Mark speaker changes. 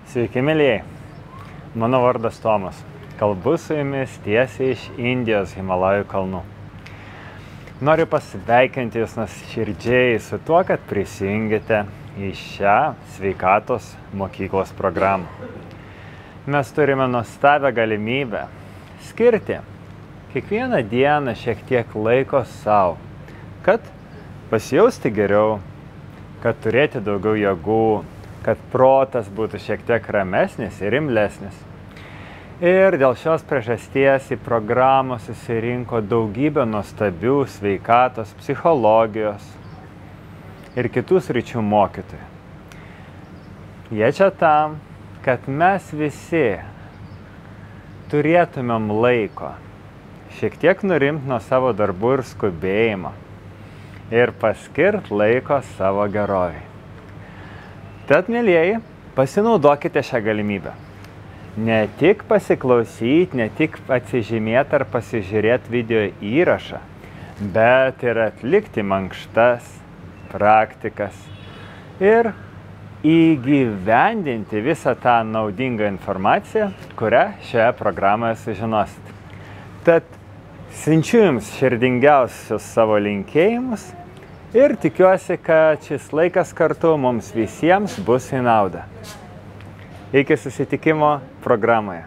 Speaker 1: Sveiki, mėlyjei. Mano vardas Tomas. Kalbu su jumis tiesiai iš Indijos Himalajų kalnų. Noriu pasveikinti jūs nuoširdžiai su tuo, kad prisijungėte į šią sveikatos mokyklos programą. Mes turime nuostabią galimybę skirti kiekvieną dieną šiek tiek laiko sau, kad pasijausti geriau, kad turėti daugiau jėgų, kad protas būtų šiek tiek ramesnis ir imlesnis. Ir dėl šios priežasties į programą susirinko daugybė nuostabių sveikatos, psichologijos ir kitų sričių mokytojų. Jie čia tam, kad mes visi turėtumėm laiko šiek tiek nurimti nuo savo darbų ir skubėjimo ir paskirt laiko savo gerovei. Tad, mėlyjeji, pasinaudokite šią galimybę. Ne tik pasiklausyti, ne tik atsižymėti ar pasižiūrėti video įrašą, bet ir atlikti mankštas, praktikas ir įgyvendinti visą tą naudingą informaciją, kurią šioje programoje sužinosite. Tad siunčiu jums širdingiausius savo linkėjimus ir tikiuosi, kad šis laikas kartu mums visiems bus į naudą. Iki susitikimo programoje.